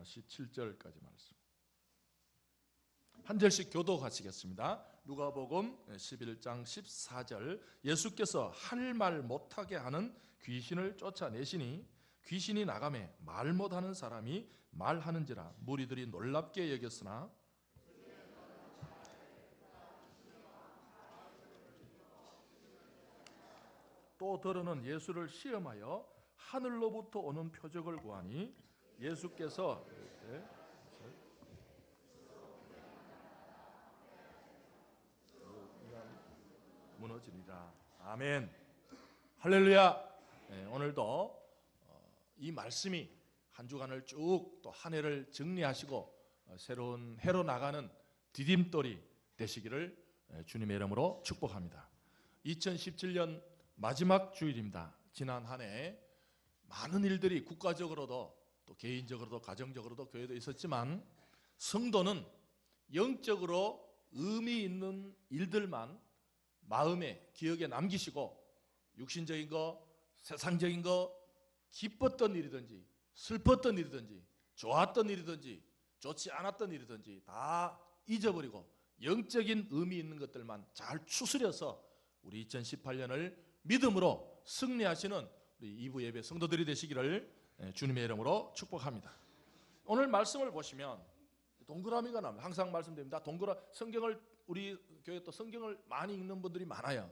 17절까지 말씀. 한 절씩 교독하시겠습니다. 누가복음 11장 14절. 예수께서 할 말 못하게 하는 귀신을 쫓아내시니 귀신이 나가매 말 못하는 사람이 말하는지라 무리들이 놀랍게 여겼으나 또 더러는 예수를 시험하여 하늘로부터 오는 표적을 구하니 예수께서 무너지리라. 아멘. 할렐루야. 오늘도 이 말씀이 한 주간을 쭉 또 한 해를 정리하시고 새로운 해로 나가는 디딤돌이 되시기를 주님의 이름으로 축복합니다. 2017년 마지막 주일입니다. 지난 한 해 많은 일들이 국가적으로도 또 개인적으로도 가정적으로도 교회도 있었지만 성도는 영적으로 의미 있는 일들만 마음에 기억에 남기시고 육신적인 거, 세상적인 거, 기뻤던 일이든지 슬펐던 일이든지 좋았던 일이든지 좋지 않았던 일이든지 다 잊어버리고 영적인 의미 있는 것들만 잘 추스려서 우리 2018년을 믿음으로 승리하시는 우리 2부 예배 성도들이 되시기를 주님의 이름으로 축복합니다. 오늘 말씀을 보시면 동그라미가 나옵니다. 항상 말씀드립니다. 성경을 우리 교회 또 성경을 많이 읽는 분들이 많아요.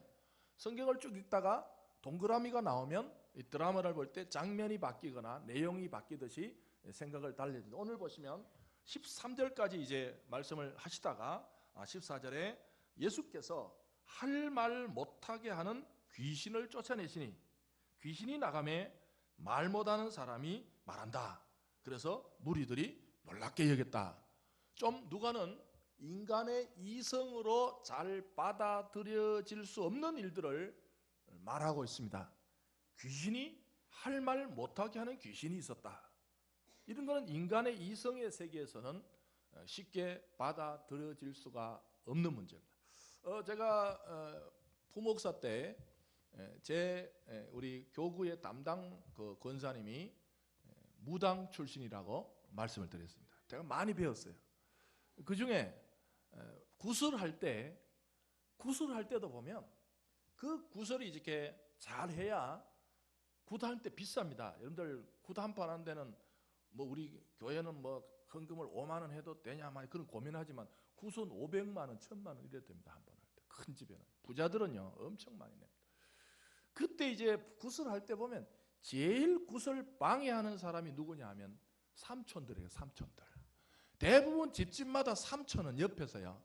성경을 쭉 읽다가 동그라미가 나오면 이 드라마를 볼 때 장면이 바뀌거나 내용이 바뀌듯이 생각을 달리는데 오늘 보시면 13절까지 이제 말씀을 하시다가 14절에 예수께서 할 말 못하게 하는 귀신을 쫓아내시니 귀신이 나가매 말 못하는 사람이 말한다. 그래서 무리들이 놀랍게 여겼다. 좀 누가는 인간의 이성으로 잘 받아들여질 수 없는 일들을 말하고 있습니다. 귀신이 할 말 못하게 하는 귀신이 있었다. 이런 거는 인간의 이성의 세계에서는 쉽게 받아들여질 수가 없는 문제입니다. 제가 부목사 때 우리 교구의 담당 그 권사님이 무당 출신이라고 말씀을 드렸습니다. 제가 많이 배웠어요. 그 중에 구슬할 때도 보면 그 구슬이 이렇게 잘 해야 구단 때 비쌉니다. 여러분들 구단 한 판 한 데는 뭐 우리 교회는 뭐 헌금을 5만 원 해도 되냐 말 그런 고민하지만 구슬 500만 원, 1000만 원 이래도 됩니다. 한 번 할 때. 큰 집에는. 부자들은요 엄청 많이 냅니다. 그때 이제 구슬할 때 보면 제일 구슬 방해하는 사람이 누구냐 하면 삼촌들이에요. 삼촌들. 대부분 집집마다 삼촌은 옆에서요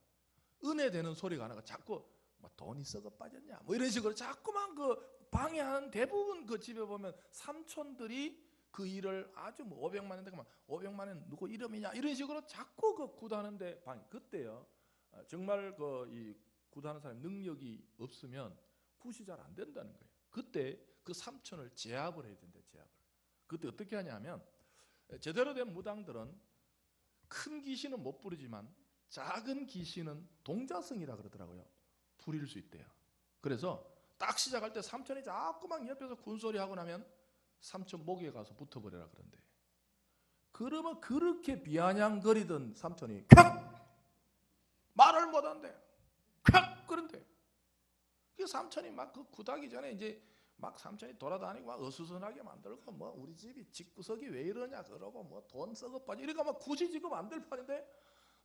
은혜 되는 소리가 나고 자꾸 뭐 돈이 썩어 빠졌냐 뭐 이런 식으로 자꾸만 그 방해하는 대부분 그 집에 보면 삼촌들이 그 일을 아주 뭐 500만 원인데 500만 원 누구 이름이냐 이런 식으로 자꾸 그 굿하는데 방해. 그때요 정말 그 이 굿하는 사람 능력이 없으면 굿이 잘 안 된다는 거예요. 그때 그 삼촌을 제압을 해야 된대. 제압을. 그때 어떻게 하냐면 제대로 된 무당들은 큰 귀신은 못 부르지만 작은 귀신은 동자성이라 그러더라고요. 부릴 수 있대요. 그래서 딱 시작할 때 삼촌이 자꾸만 옆에서 군소리 하고 나면 삼촌 목에 가서 붙어버려라 그런대. 그러면 그렇게 비아냥거리던 삼촌이 콱! 말을 못한대. 콱! 그런데 그 삼촌이 막 그 굿하기 전에 이제 막 삼촌이 돌아다니고 막 어수선하게 만들고 뭐 우리 집이 집구석이 왜 이러냐 그러고 뭐 돈 썩어 빠지 이러니까 막 굳이 지금 안 될 판인데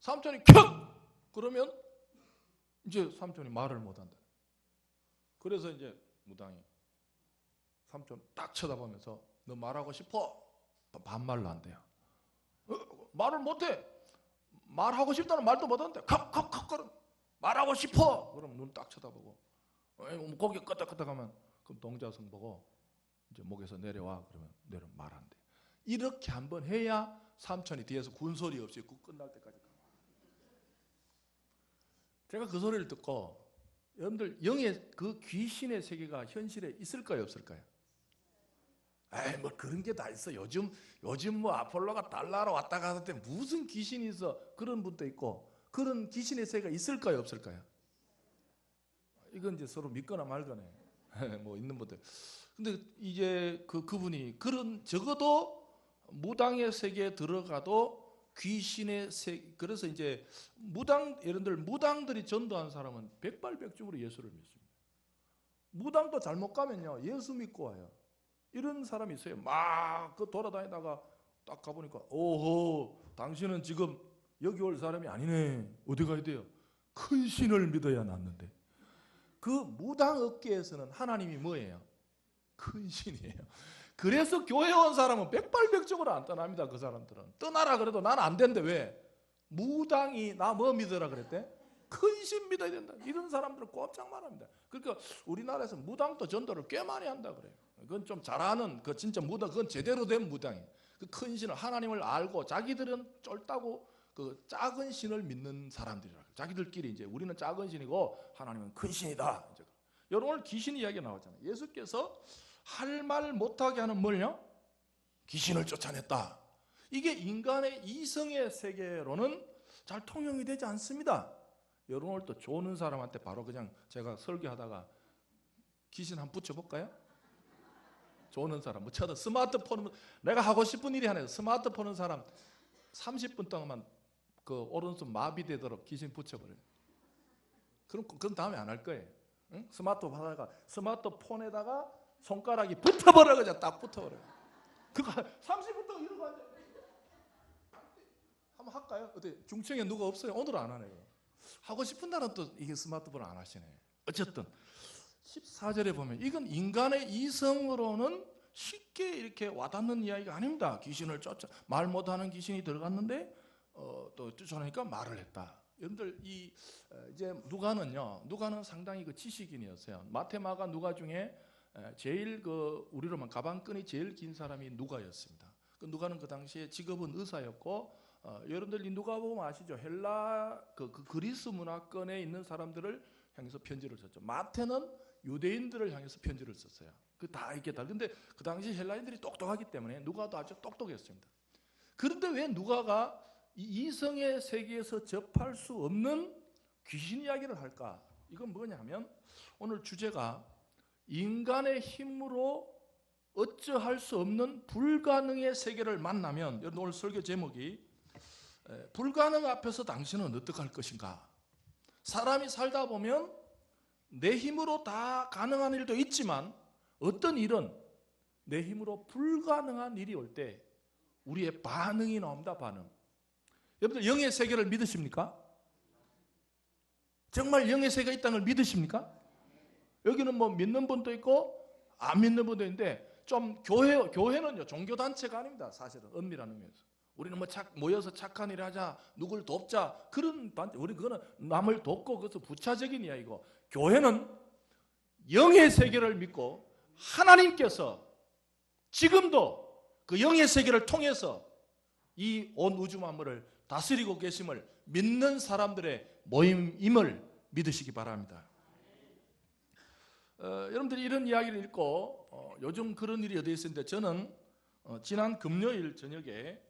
삼촌이 캬! 그러면 이제 삼촌이 말을 못한다. 그래서 이제 무당이 삼촌 딱 쳐다보면서 너 말하고 싶어? 반말로 한대요. 말을 못해. 말하고 싶다는 말도 못하는데 칵칵칵 말하고 싶어. 그럼 눈 딱 쳐다보고 고개 끄덕끄덕하면 그럼 동자성 보고 이제 목에서 내려와 그러면 내려 말한대. 이렇게 한번 해야 삼촌이 뒤에서 군소리 없이 끝날 때까지. 제가 그 소리를 듣고 여러분들 영의 그 귀신의 세계가 현실에 있을까요 없을까요? 에이 뭐 그런 게 다 있어. 요즘 뭐 아폴로가 달나라 왔다 갔을 때 무슨 귀신이 있어. 그런 분도 있고 그런 귀신의 세계가 있을까요 없을까요? 이건 이제 서로 믿거나 말거나 뭐 있는 분들. 근데 이제 그분이 그런 적어도 무당의 세계에 들어가도 귀신의 세계, 그래서 이제 여러분들 무당들이 전도한 사람은 백발백중으로 예수를 믿습니다. 무당도 잘못 가면요 예수 믿고 와요. 이런 사람이 있어요. 막 그 돌아다니다가 딱 가보니까 오호 당신은 지금 여기 올 사람이 아니네. 어디 가야 돼요? 큰 신을 믿어야 낫는데. 그 무당 업계에서는 하나님이 뭐예요? 큰 신이에요. 그래서 교회 온 사람은 백발백중으로 안 떠납니다. 그 사람들은 떠나라 그래도 나는 안 된대. 왜? 무당이 나 뭐 믿어라 그랬대? 큰 신 믿어야 된다. 이런 사람들은 꼼짝 말합니다. 그러니까 우리나라에서 무당도 전도를 꽤 많이 한다 그래요. 그건 좀 잘하는 그 진짜 무당, 그건 제대로 된 무당이에요. 그 큰 신을 하나님을 알고 자기들은 쫄다고 그 작은 신을 믿는 사람들이라. 자기들끼리 이제 우리는 작은 신이고 하나님은 큰 신이다. 이제 여러분 오늘 귀신 이야기 나왔잖아요. 예수께서 할 말 못하게 하는 뭘요? 귀신을 쫓아냈다. 이게 인간의 이성의 세계로는 잘 통용이 되지 않습니다. 여러분 오늘 또 조는 사람한테 바로 그냥 제가 설교하다가 귀신 한번 붙여볼까요? 조는 사람 뭐 쳐다 스마트폰 내가 하고 싶은 일이 하나 있어. 스마트폰 은 사람 30분 동안만 그 오른손 마비되도록 귀신 붙여버려요. 그럼 다음에 안 할 거예요. 응? 스마트폰 하다가 스마트폰에다가 손가락이 붙어버려. 그냥 딱 붙어버려. 그거 30분 동안 이러고 앉아. 한번 할까요? 어때? 중층에 누가 없어요? 오늘은 안 하네요. 하고 싶은 날은 또 이게 스마트폰을 안 하시네. 어쨌든 14절에 보면 이건 인간의 이성으로는 쉽게 이렇게 와닿는 이야기가 아닙니다. 귀신을 쫓아 말 못하는 귀신이 들어갔는데 또 쫓아내니까 말을 했다. 여러분들 이제 누가는 상당히 그 지식인이었어요. 마태, 마가, 누가 중에 제일 그 우리로만 가방끈이 제일 긴 사람이 누가였습니다. 그 누가는 그 당시에 직업은 의사였고 여러분들 이 누가 보면 아시죠? 헬라 그 그리스 문화권에 있는 사람들을 향해서 편지를 썼죠. 마태는 유대인들을 향해서 편지를 썼어요. 그 다 이렇게 다. 근데 그 당시 헬라인들이 똑똑하기 때문에 누가도 아주 똑똑했습니다. 그런데 왜 누가가 이 이성의 세계에서 접할 수 없는 귀신 이야기를 할까? 이건 뭐냐면 오늘 주제가 인간의 힘으로 어찌할 수 없는 불가능의 세계를 만나면, 여러분 오늘 설교 제목이 불가능 앞에서 당신은 어떡할 것인가? 사람이 살다 보면 내 힘으로 다 가능한 일도 있지만 어떤 일은 내 힘으로 불가능한 일이 올 때 우리의 반응이 나옵니다. 반응. 여러분들 영의 세계를 믿으십니까? 정말 영의 세계가 있다는 걸 믿으십니까? 여기는 뭐 믿는 분도 있고 안 믿는 분도 있는데 좀 교회는요 종교단체가 아닙니다. 사실은 엄밀한 의미에서 우리는 뭐 모여서 착한 일 하자, 누굴 돕자, 그런 단체. 우리 그거는 남을 돕고 그것은 부차적인 이야기고, 교회는 영의 세계를 믿고 하나님께서 지금도 그 영의 세계를 통해서 이 온 우주 만물을 다스리고 계심을 믿는 사람들의 모임임을 믿으시기 바랍니다. 여러분들이 이런 이야기를 읽고 요즘 그런 일이 어디에 있었는데, 저는 지난 금요일 저녁에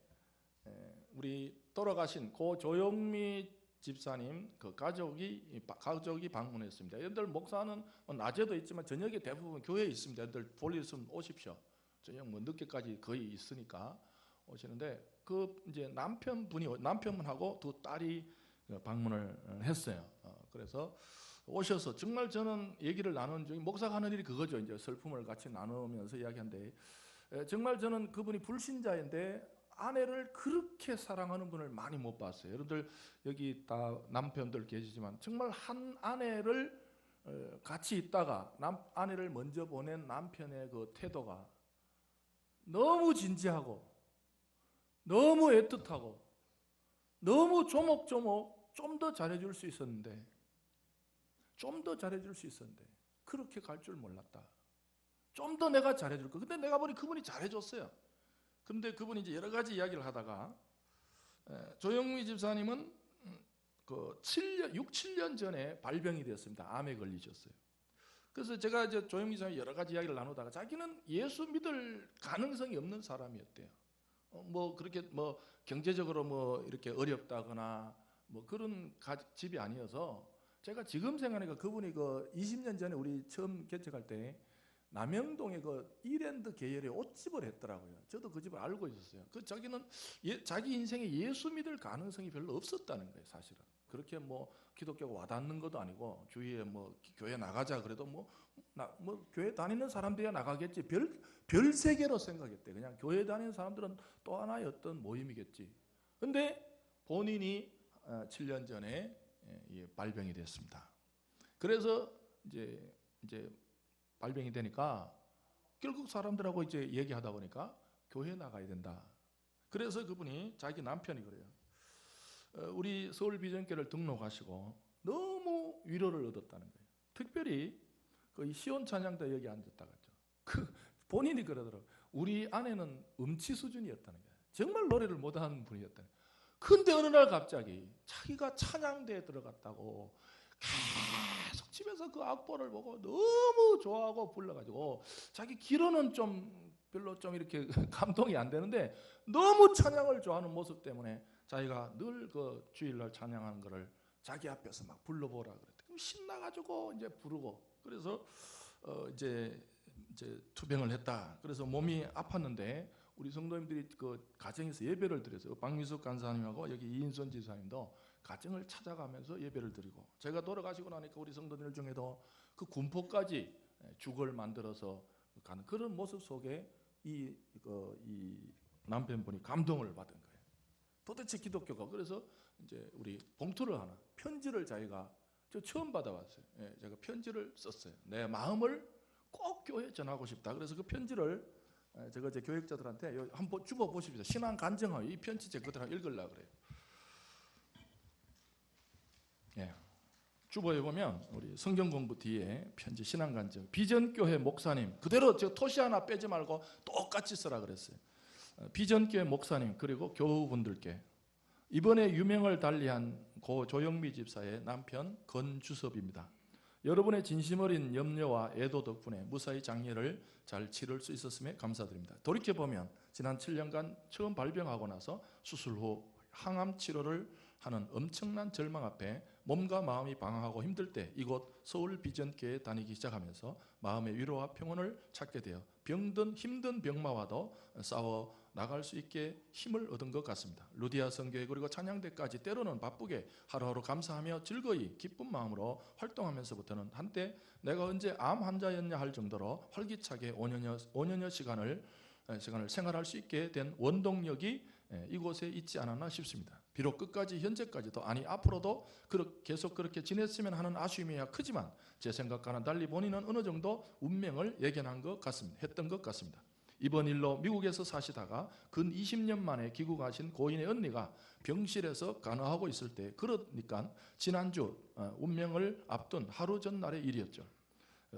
우리 돌아가신 고 조영미 집사님 그 가족이 방문했습니다. 여러분들 목사는 낮에도 있지만 저녁에 대부분 교회에 있습니다. 여러분들 볼 일 있으면 오십시오. 저녁 뭐 늦게까지 거의 있으니까 오시는데, 그 이제 남편분하고 두 딸이 방문을 했어요. 그래서 오셔서 정말 저는 얘기를 나누는 중에, 목사가 하는 일이 그거죠. 이제 슬픔을 같이 나누면서 이야기하는데, 정말 저는 그분이 불신자인데 아내를 그렇게 사랑하는 분을 많이 못 봤어요. 여러분들 여기 다 남편들 계시지만 정말 한 아내를 같이 있다가 아내를 먼저 보낸 남편의 그 태도가 너무 진지하고 너무 애틋하고 너무 조목조목 좀 더 잘해줄 수 있었는데, 그렇게 갈 줄 몰랐다. 좀 더 내가 잘해줄 거. 근데 내가 보니 그분이 잘해줬어요. 그런데 그분이 이제 여러 가지 이야기를 하다가, 조영미 집사님은 그 6, 7년 전에 발병이 되었습니다. 암에 걸리셨어요. 그래서 제가 이제 조영미 집사님 여러 가지 이야기를 나누다가 자기는 예수 믿을 가능성이 없는 사람이었대요. 뭐 그렇게 뭐 경제적으로 뭐 이렇게 어렵다거나 뭐 그런 집이 아니어서, 제가 지금 생각하니까 그분이 그 20년 전에 우리 처음 개척할 때 남영동에 그 이랜드 계열의 옷집을 했더라고요. 저도 그 집을 알고 있었어요. 그 자기는 자기 인생에 예수 믿을 가능성이 별로 없었다는 거예요, 사실은. 그렇게 뭐 기독교가 와닿는 것도 아니고 주위에 뭐 교회 나가자 그래도 뭐 교회 다니는 사람들이야 나가겠지. 별 세계로 생각했대. 그냥 교회 다니는 사람들은 또 하나의 어떤 모임이겠지. 근데 본인이 7년 전에 발병이 됐습니다. 그래서 이제 발병이 되니까 결국 사람들하고 이제 얘기하다 보니까 교회 나가야 된다. 그래서 그분이 자기 남편이 그래요. 우리 서울 비전교회를 등록하시고 너무 위로를 얻었다는 거예요. 특별히 그 시온 찬양대 여기 앉았다 갔죠. 본인이 그러더라고요. 우리 아내는 음치 수준이었다는 거예요. 정말 노래를 못하는 분이었다는 거예요. 근데 어느 날 갑자기 자기가 찬양대에 들어갔다고 계속 집에서 그 악보를 보고 너무 좋아하고 불러가지고 자기 기로는 좀 별로 좀 이렇게 감동이 안 되는데 너무 찬양을 좋아하는 모습 때문에 자기가 늘 그 주일날 찬양하는 거를 자기 앞에서 막 불러보라 그랬대. 그럼 신나가지고 이제 부르고 그래서 이제 투병을 했다. 그래서 몸이 아팠는데 우리 성도님들이 그 가정에서 예배를 드렸어요. 박미숙 간사님하고 여기 이인선 지사님도 가정을 찾아가면서 예배를 드리고 제가 돌아가시고 나니까 우리 성도들 중에도 그 군포까지 죽을 만들어서 가는 그런 모습 속에 이 남편분이 감동을 받은 거예요. 도대체 기독교가 그래서 이제 우리 봉투를 하나 편지를 자기가 저 처음 받아봤어요. 제가 편지를 썼어요. 내 마음을 꼭 교회에 전하고 싶다. 그래서 그 편지를 제가 제 교육자들한테 한번 주워 보십시오. 신앙 간증하여 이 편지 제가 그들한테 읽으려고 그래요. 주보에 보면 우리 성경 공부 뒤에 편지 신앙 간증 비전교회 목사님 그대로 저 토시 하나 빼지 말고 똑같이 쓰라 그랬어요. 비전교회 목사님 그리고 교우분들께 이번에 유명을 달리한 고 조영미 집사의 남편 건주섭입니다. 여러분의 진심 어린 염려와 애도 덕분에 무사히 장례를 잘 치를 수 있었음에 감사드립니다. 돌이켜보면 지난 7년간 처음 발병하고 나서 수술 후 항암 치료를 하는 엄청난 절망 앞에 몸과 마음이 방황하고 힘들 때 이곳 서울 비전교회에 다니기 시작하면서 마음의 위로와 평온을 찾게 되어 병든 힘든 병마와도 싸워 나갈 수 있게 힘을 얻은 것 같습니다. 루디아 선교회 그리고 찬양대까지 때로는 바쁘게 하루하루 감사하며 즐거이 기쁜 마음으로 활동하면서부터는 한때 내가 언제 암 환자였냐 할 정도로 활기차게 5년여 시간을 생활할 수 있게 된 원동력이 이곳에 있지 않았나 싶습니다. 비록 끝까지 현재까지도 아니 앞으로도 계속 그렇게 지냈으면 하는 아쉬움이야 크지만 제 생각과는 달리 본인은 어느 정도 운명을 예견한 것 같습니다. 했던 것 같습니다. 이번 일로 미국에서 사시다가 근 20년 만에 귀국하신 고인의 언니가 병실에서 간호하고 있을 때 그러니까 지난주 운명을 앞둔 하루 전날의 일이었죠.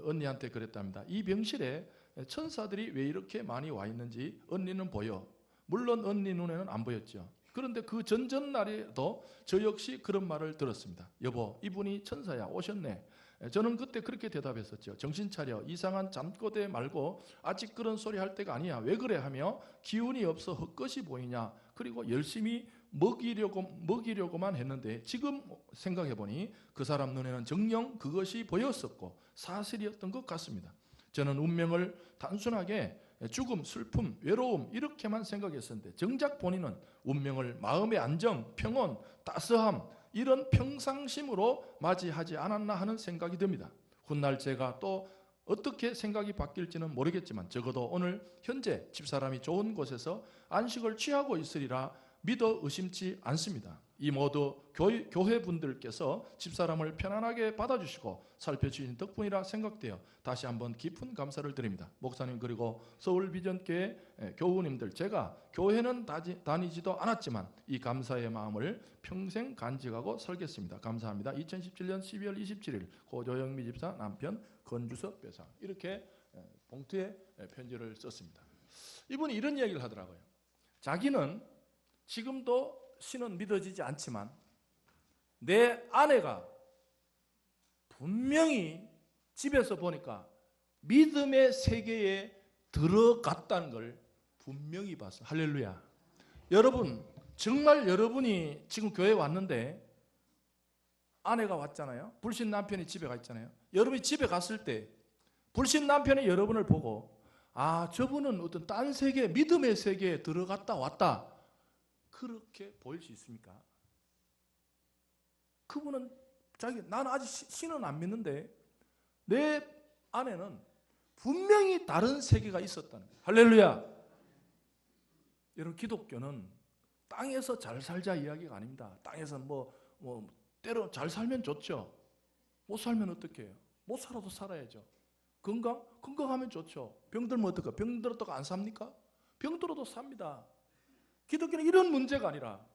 언니한테 그랬답니다. 이 병실에 천사들이 왜 이렇게 많이 와 있는지 언니는 보여. 물론 언니 눈에는 안 보였죠. 그런데 그 전전날에도 저 역시 그런 말을 들었습니다. 여보, 이분이 천사야, 오셨네. 저는 그때 그렇게 대답했었죠. 정신 차려. 이상한 잠꼬대 말고 아직 그런 소리 할 때가 아니야. 왜 그래 하며 기운이 없어 헛것이 보이냐. 그리고 열심히 먹이려고만 했는데 지금 생각해보니 그 사람 눈에는 정녕 그것이 보였었고 사실이었던 것 같습니다. 저는 운명을 단순하게 죽음, 슬픔, 외로움 이렇게만 생각했었는데 정작 본인은 운명을 마음의 안정, 평온, 따스함 이런 평상심으로 맞이하지 않았나 하는 생각이 듭니다. 훗날 제가 또 어떻게 생각이 바뀔지는 모르겠지만 적어도 오늘 현재 집사람이 좋은 곳에서 안식을 취하고 있으리라 믿어 의심치 않습니다. 이 모두 교회분들께서 집사람을 편안하게 받아주시고 살펴주신 덕분이라 생각되어 다시 한번 깊은 감사를 드립니다. 목사님 그리고 서울비전교회 교우님들 제가 교회는 다니지도 않았지만 이 감사의 마음을 평생 간직하고 살겠습니다. 감사합니다. 2017년 12월 27일 고조영미 집사 남편 건주섭 배상 이렇게 봉투에 편지를 썼습니다. 이분이 이런 이야기를 하더라고요. 자기는 지금도 신은 믿어지지 않지만 내 아내가 분명히 집에서 보니까 믿음의 세계에 들어갔다는 걸 분명히 봤어요. 할렐루야. 여러분 정말 여러분이 지금 교회에 왔는데 아내가 왔잖아요. 불신 남편이 집에 가 있잖아요. 여러분이 집에 갔을 때 불신 남편이 여러분을 보고 아, 저분은 어떤 딴 세계, 믿음의 세계에 들어갔다 왔다, 그렇게 보일 수 있습니까? 그분은 나는 아직 신은 안 믿는데 내 안에는 분명히 다른 세계가 있었다는 거예요. 할렐루야. 여러분, 기독교는 땅에서 잘 살자 이야기가 아닙니다. 땅에서 때로 잘 살면 좋죠. 못 살면 어떻게 해요? 못 살아도 살아야죠. 건강하면 좋죠. 병들면 어떡해요? 병들었다가 안 삽니까? 병들어도 삽니다. 기독교는 이런 문제가 아니라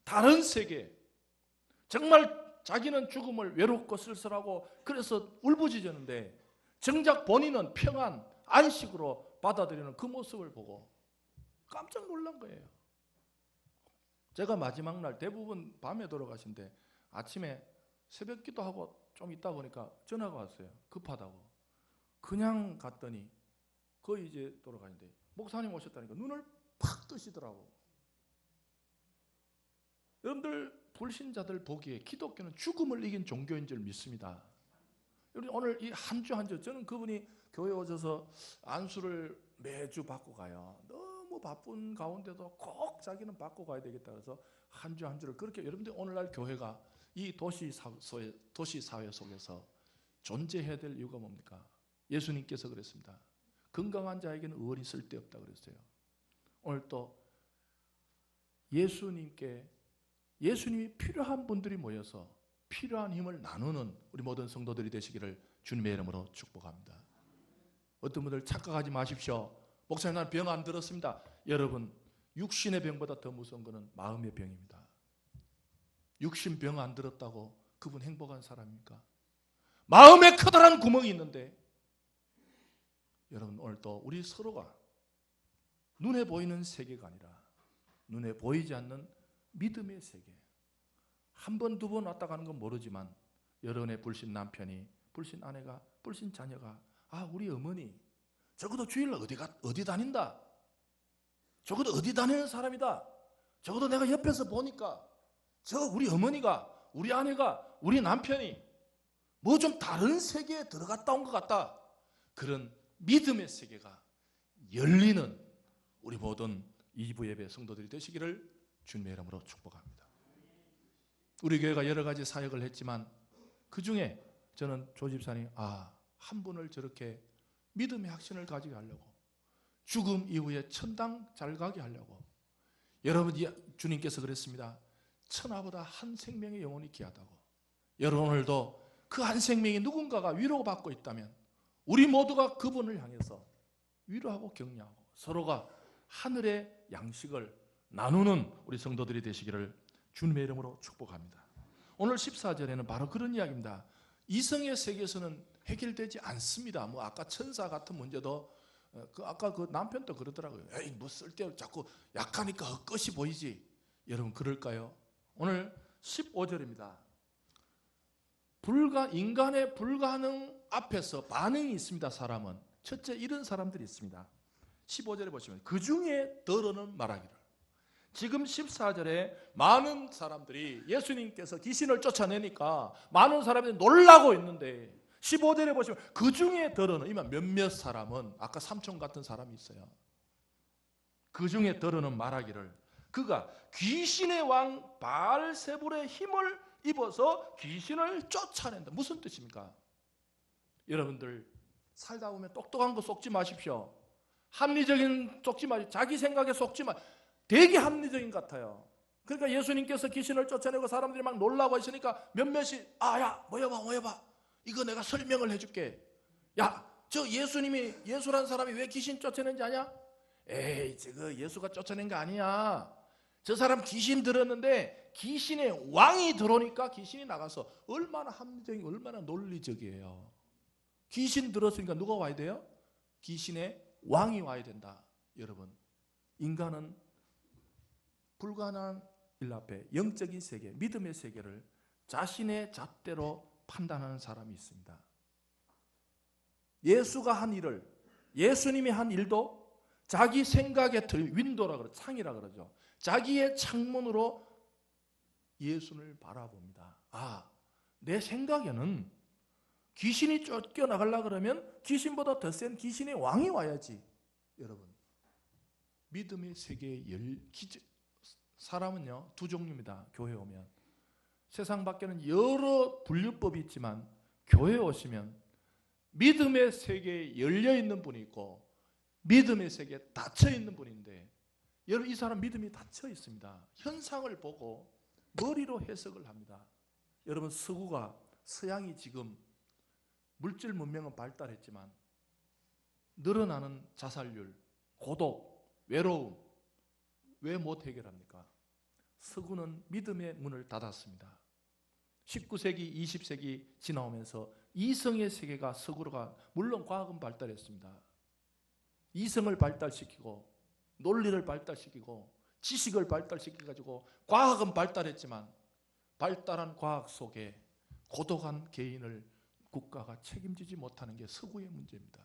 다른 세계, 정말 자기는 죽음을 외롭고 쓸쓸하고 그래서 울부짖었는데 정작 본인은 평안, 안식으로 받아들이는 그 모습을 보고 깜짝 놀란 거예요. 제가 마지막 날 대부분 밤에 돌아가신데 아침에 새벽 기도하고 좀 있다 보니까 전화가 왔어요. 급하다고. 그냥 갔더니 거의 이제 돌아가는데 목사님 오셨다니까 눈을 팍 뜨시더라고. 여러분들, 불신자들 보기에 기독교는 죽음을 이긴 종교인 줄 믿습니다. 우리 오늘 이 한 주 한 주, 저는 그분이 교회 오셔서 안수를 매주 받고 가요. 너무 바쁜 가운데도 꼭 자기는 받고 가야 되겠다 그래서 한 주 한 주를 그렇게. 여러분들, 오늘날 교회가 이 도시 사회 속에서 존재해야 될 이유가 뭡니까? 예수님께서 그랬습니다. 건강한 자에게는 의원이 쓸데없다 그랬어요. 오늘 또 예수님이 필요한 분들이 모여서 필요한 힘을 나누는 우리 모든 성도들이 되시기를 주님의 이름으로 축복합니다. 어떤 분들 착각하지 마십시오. 목사님, 나는 병 안 들었습니다. 여러분, 육신의 병보다 더 무서운 것은 마음의 병입니다. 육신 병 안 들었다고 그분 행복한 사람입니까? 마음에 커다란 구멍이 있는데, 여러분, 오늘 또 우리 서로가 눈에 보이는 세계가 아니라 눈에 보이지 않는 믿음의 세계, 한 번, 두 번 왔다 가는 건 모르지만 여러분의 불신 남편이, 불신 아내가, 불신 자녀가 아, 우리 어머니 적어도 주일날 어디 다닌다, 적어도 어디 다니는 사람이다, 적어도 내가 옆에서 보니까 우리 어머니가, 우리 아내가, 우리 남편이 뭐 좀 다른 세계에 들어갔다 온 것 같다, 그런 믿음의 세계가 열리는 우리 모든 2부 예배 성도들이 되시기를 주님의 이름으로 축복합니다. 우리 교회가 여러 가지 사역을 했지만 그 중에 저는 조 집사님, 한 분을 저렇게 믿음의 확신을 가지게 하려고, 죽음 이후에 천당 잘 가게 하려고, 여러분, 주님께서 그랬습니다. 천하보다 한 생명의 영혼이 귀하다고. 여러분, 오늘도 그 한 생명이 누군가가 위로받고 있다면 우리 모두가 그분을 향해서 위로하고 격려하고 서로가 하늘의 양식을 나누는 우리 성도들이 되시기를 주님의 이름으로 축복합니다. 오늘 14절에는 바로 그런 이야기입니다. 이성의 세계에서는 해결되지 않습니다. 아까 천사 같은 문제도 아까 그 남편도 그러더라고요. 에이, 뭐 쓸데없고 자꾸 약하니까 헛것이 보이지. 여러분, 그럴까요? 오늘 15절입니다. 인간의 불가능 앞에서 반응이 있습니다. 사람은 첫째, 이런 사람들이 있습니다. 15절에 보시면 그 중에 더러는 말하기를. 지금 14절에 많은 사람들이 예수님께서 귀신을 쫓아내니까 많은 사람들이 놀라고 있는데 15절에 보시면 그 중에 더러는, 이만 몇몇 사람은, 아까 삼촌 같은 사람이 있어요. 그 중에 더러는 말하기를 그가 귀신의 왕 바알세불의 힘을 입어서 귀신을 쫓아낸다. 무슨 뜻입니까? 여러분들, 살다 보면 똑똑한 거 속지 마십시오. 합리적인 속지 마십시오. 자기 생각에 속지 마십시오. 되게 합리적인 것 같아요. 그러니까 예수님께서 귀신을 쫓아내고 사람들이 막 놀라고 있으니까 몇몇이 야, 모여봐. 이거 내가 설명을 해줄게. 야, 저 예수님이, 예수란 사람이 왜 귀신 쫓아낸지 아냐? 에이, 저거 예수가 쫓아낸 거 아니야. 저 사람 귀신 들었는데 귀신의 왕이 들어오니까 귀신이 나가서. 얼마나 합리적이고 얼마나 논리적이에요. 귀신 들었으니까 누가 와야 돼요? 귀신의 왕이 와야 된다. 여러분, 인간은 불가능한 일 앞에 영적인 세계, 믿음의 세계를 자신의 잣대로 판단하는 사람이 있습니다. 예수가 한 일을, 예수님이 한 일도 자기 생각의 틀, 윈도라 그러죠. 창이라 그러죠. 자기의 창문으로 예수를 바라봅니다. 내 생각에는 귀신이 쫓겨나가려고 그러면 귀신보다 더 센 귀신의 왕이 와야지. 여러분, 믿음의 세계의 사람은요 두 종류입니다. 교회 오면 세상 밖에는 여러 분류법이 있지만 교회 오시면 믿음의 세계에 열려있는 분이 있고 믿음의 세계에 닫혀있는 분인데, 여러분 이 사람 믿음이 닫혀 있습니다. 현상을 보고 머리로 해석을 합니다. 여러분 서양이 지금 물질 문명은 발달했지만 늘어나는 자살률, 고독, 외로움 왜 못 해결합니까? 서구는 믿음의 문을 닫았습니다. 19세기, 20세기 지나오면서 이성의 세계가 서구로가, 물론 과학은 발달했습니다. 이성을 발달시키고 논리를 발달시키고 지식을 발달시켜가지고 과학은 발달했지만 발달한 과학 속에 고독한 개인을 국가가 책임지지 못하는 게 서구의 문제입니다.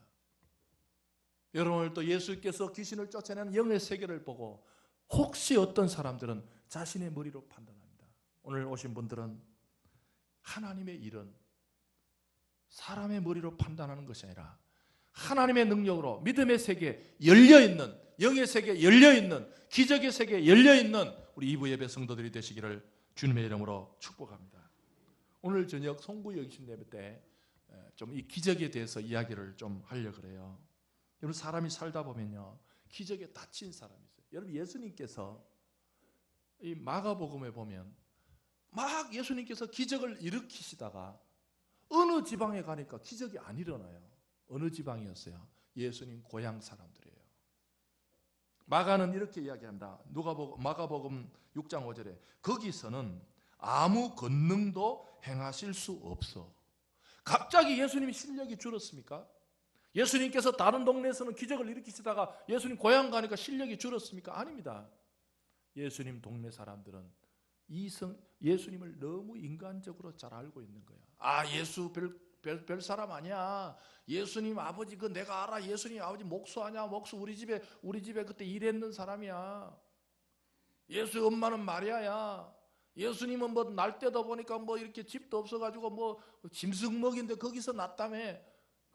여러분, 또 예수께서 귀신을 쫓아내는 영의 세계를 보고 혹시 어떤 사람들은 자신의 머리로 판단합니다. 오늘 오신 분들은 하나님의 일은 사람의 머리로 판단하는 것이 아니라 하나님의 능력으로 믿음의 세계에 열려있는, 영의 세계에 열려있는, 기적의 세계에 열려있는 우리 이부 예배 성도들이 되시기를 주님의 이름으로 축복합니다. 오늘 저녁 송구 여기신 예배 때 좀 이 기적에 대해서 이야기를 좀 하려고 그래요. 여러분, 사람이 살다 보면요 기적에 다친 사람이 있어요. 여러분, 예수님께서 이 마가복음에 보면 막 예수님께서 기적을 일으키시다가 어느 지방에 가니까 기적이 안 일어나요. 어느 지방이었어요? 예수님 고향 사람들이에요. 마가는 이렇게 이야기합니다. 마가복음 6장 5절에 거기서는 아무 권능도 행하실 수 없어. 갑자기 예수님이 실력이 줄었습니까? 예수님께서 다른 동네에서는 기적을 일으키시다가 예수님 고향 가니까 실력이 줄었습니까? 아닙니다. 예수님 동네 사람들은 예수님을 너무 인간적으로 잘 알고 있는 거야. 아, 예수 별 사람 아니야. 예수님 아버지 내가 알아. 예수님 아버지 목수 아니야. 목수 우리 집에 그때 일했는 사람이야. 예수 엄마는 마리아야. 예수님은 날 때다 보니까 이렇게 집도 없어가지고 짐승먹인데 거기서 났다며.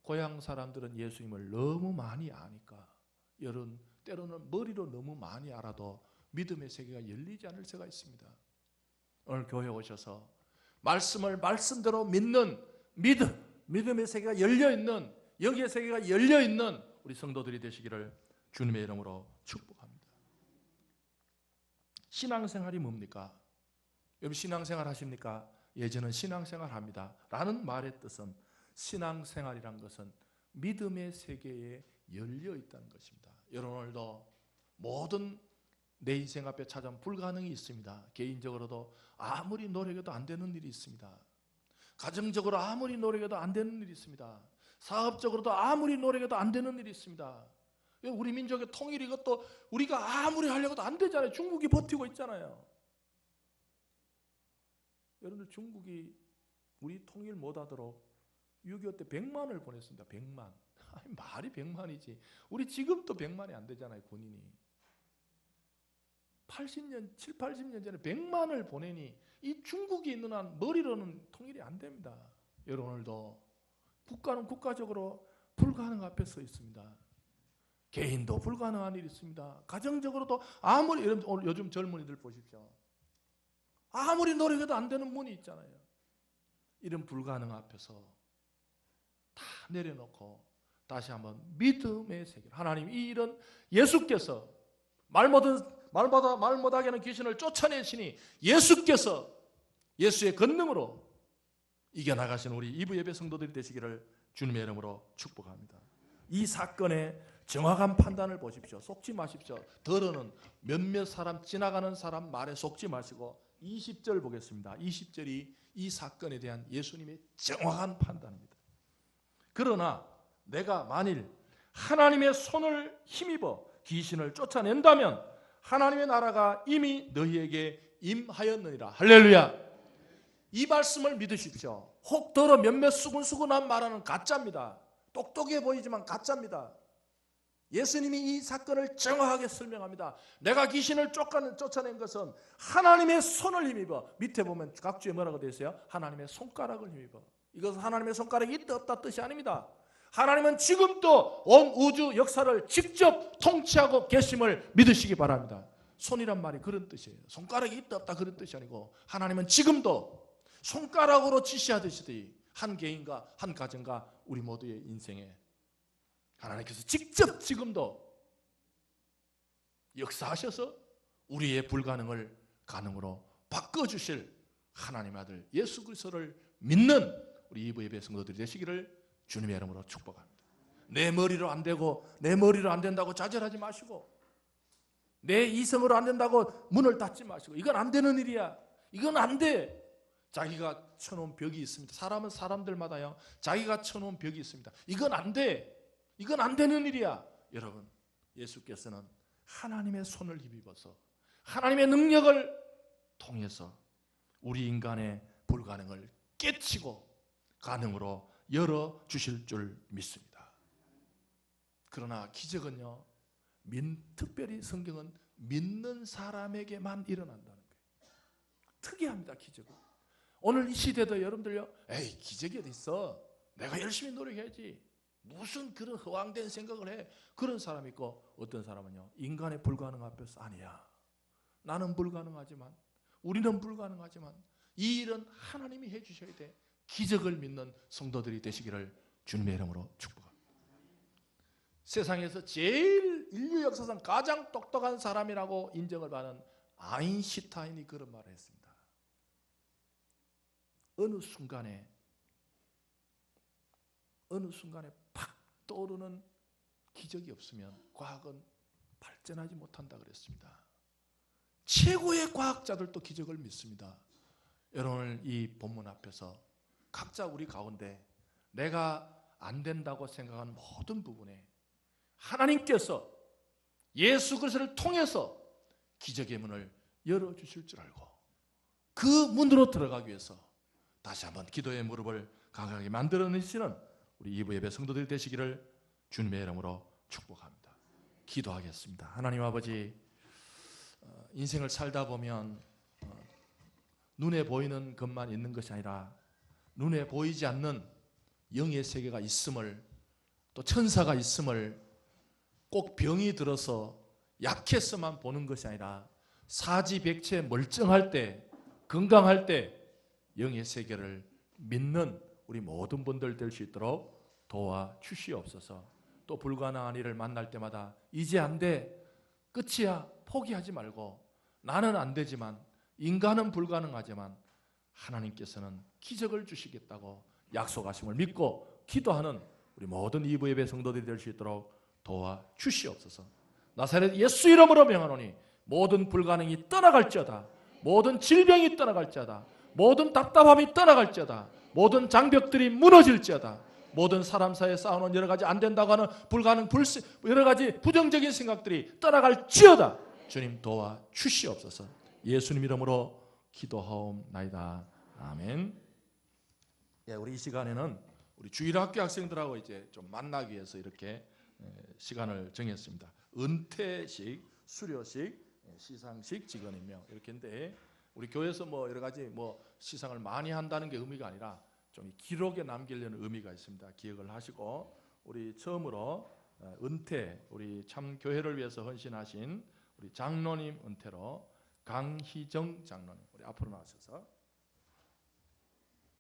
고향 사람들은 예수님을 너무 많이 아니까 여러분, 때로는 머리로 너무 많이 알아도 믿음의 세계가 열리지 않을 때가 있습니다. 오늘 교회 오셔서 말씀을 말씀대로 믿는 믿음의 세계가 열려있는, 영의 세계가 열려있는 우리 성도들이 되시기를 주님의 이름으로 축복합니다. 신앙생활이 뭡니까? 여러분, 신앙생활 하십니까? 예, 저는 신앙생활 합니다 라는 말의 뜻은, 신앙생활이란 것은 믿음의 세계에 열려있다는 것입니다. 여러분, 오늘도 모든 내 인생 앞에 찾아온 불가능이 있습니다. 개인적으로도 아무리 노력해도 안 되는 일이 있습니다. 가정적으로 아무리 노력해도 안 되는 일이 있습니다. 사업적으로도 아무리 노력해도 안 되는 일이 있습니다. 우리 민족의 통일, 이것도 우리가 아무리 하려고 해도 안 되잖아요. 중국이 버티고 있잖아요. 여러분들, 중국이 우리 통일 못하도록 6.25 때 100만을 보냈습니다. 100만. 아니, 말이 100만이지. 우리 지금도 100만이 안 되잖아요, 군인이. 7, 80년 전에 100만을 보내니 이 중국이 있는 한 머리로는 통일이 안 됩니다. 여러분, 오늘도 국가는 국가적으로 불가능 앞에 서 있습니다. 개인도 불가능한 일이 있습니다. 가정적으로도 아무리, 요즘 젊은이들 보십시오. 아무리 노력해도 안 되는 문이 있잖아요. 이런 불가능 앞에서 다 내려놓고 다시 한번 믿음의 세계, 하나님 이 일은 예수께서 말 못하게 하는 귀신을 쫓아내시니 예수께서 예수의 권능으로 이겨나가신 우리 이부 예배 성도들이 되시기를 주님의 이름으로 축복합니다. 이 사건의 정확한 판단을 보십시오. 속지 마십시오. 더러는 몇몇 사람, 지나가는 사람 말에 속지 마시고 20절 보겠습니다. 20절이 이 사건에 대한 예수님의 정확한 판단입니다. 그러나 내가 만일 하나님의 손을 힘입어 귀신을 쫓아낸다면 하나님의 나라가 이미 너희에게 임하였느니라. 할렐루야. 이 말씀을 믿으십시오. 혹 더러 몇몇 수근수근한 말하는 가짜입니다. 똑똑해 보이지만 가짜입니다. 예수님이 이 사건을 정확하게 설명합니다. 내가 귀신을 쫓아낸 것은 하나님의 손을 힘입어, 밑에 보면 각주에 뭐라고 되어 있어요? 하나님의 손가락을 힘입어. 이것은 하나님의 손가락이 있다 없다 뜻이 아닙니다. 하나님은 지금도 온 우주 역사를 직접 통치하고 계심을 믿으시기 바랍니다. 손이란 말이 그런 뜻이에요. 손가락이 있다 없다 그런 뜻이 아니고 하나님은 지금도 손가락으로 지시하듯이 한 개인과 한 가정과 우리 모두의 인생에 하나님께서 직접 지금도 역사하셔서 우리의 불가능을 가능으로 바꿔주실 하나님의 아들 예수 그리스도를 믿는 우리 이브 예배 성도들이 되시기를 주님의 이름으로 축복합니다. 내 머리로 안 되고 내 머리로 안 된다고 좌절하지 마시고 내 이성으로 안 된다고 문을 닫지 마시고 이건 안 되는 일이야. 이건 안 돼. 자기가 쳐놓은 벽이 있습니다. 사람은 사람들마다요. 자기가 쳐놓은 벽이 있습니다. 이건 안 돼. 이건 안 되는 일이야. 여러분 예수께서는 하나님의 손을 힘입어서 하나님의 능력을 통해서 우리 인간의 불가능을 깨치고 가능으로 열어주실 줄 믿습니다. 그러나 기적은요. 특별히 성경은 믿는 사람에게만 일어난다는 거예요. 특이합니다. 기적은. 오늘 이 시대도 여러분들요. 에이 기적이 어디 있어. 내가 열심히 노력해야지. 무슨 그런 허황된 생각을 해. 그런 사람이 있고 어떤 사람은요. 인간의 불가능 앞에서 아니야. 나는 불가능하지만 우리는 불가능하지만 이 일은 하나님이 해주셔야 돼. 기적을 믿는 성도들이 되시기를 주님의 이름으로 축복합니다. 세상에서 제일 인류 역사상 가장 똑똑한 사람이라고 인정을 받은 아인슈타인이 그런 말을 했습니다. 어느 순간에 팍 떠오르는 기적이 없으면 과학은 발전하지 못한다 그랬습니다. 최고의 과학자들도 기적을 믿습니다. 여러분 이 본문 앞에서 각자 우리 가운데 내가 안 된다고 생각하는 모든 부분에 하나님께서 예수 그리스도를 통해서 기적의 문을 열어주실 줄 알고 그 문으로 들어가기 위해서 다시 한번 기도의 무릎을 강하게 만들어내시는 우리 이브 예배 성도들이 되시기를 주님의 이름으로 축복합니다. 기도하겠습니다. 하나님 아버지 인생을 살다 보면 눈에 보이는 것만 있는 것이 아니라 눈에 보이지 않는 영의 세계가 있음을 또 천사가 있음을 꼭 병이 들어서 약해서만 보는 것이 아니라 사지백체 멀쩡할 때 건강할 때 영의 세계를 믿는 우리 모든 분들 될 수 있도록 도와주시옵소서. 또 불가능한 일을 만날 때마다 이제 안 돼 끝이야 포기하지 말고 나는 안 되지만 인간은 불가능하지만 하나님께서는 기적을 주시겠다고 약속하심을 믿고 기도하는 우리 모든 이브 예배 성도들이 될 수 있도록 도와주시옵소서. 나사렛 예수 이름으로 명하노니 모든 불가능이 떠나갈지어다. 모든 질병이 떠나갈지어다. 모든 답답함이 떠나갈지어다. 모든 장벽들이 무너질지어다. 모든 사람 사이에 싸우는 여러 가지 안 된다고 하는 불가능 여러 가지 부정적인 생각들이 떠나갈지어다. 주님 도와주시옵소서. 예수님 이름으로 기도하옵나이다. 아멘. 예, 우리 이 시간에는 우리 주일학교 학생들하고 이제 좀 만나기 위해서 이렇게 시간을 정했습니다. 은퇴식, 수료식, 시상식, 직원임명 이렇게인데 우리 교회에서 뭐 여러 가지 뭐 시상을 많이 한다는 게 의미가 아니라 좀 기록에 남기려는 의미가 있습니다. 기억을 하시고 우리 처음으로 은퇴 우리 참 교회를 위해서 헌신하신 우리 장로님 은퇴로 강희정 장로님 우리 앞으로 나오셔서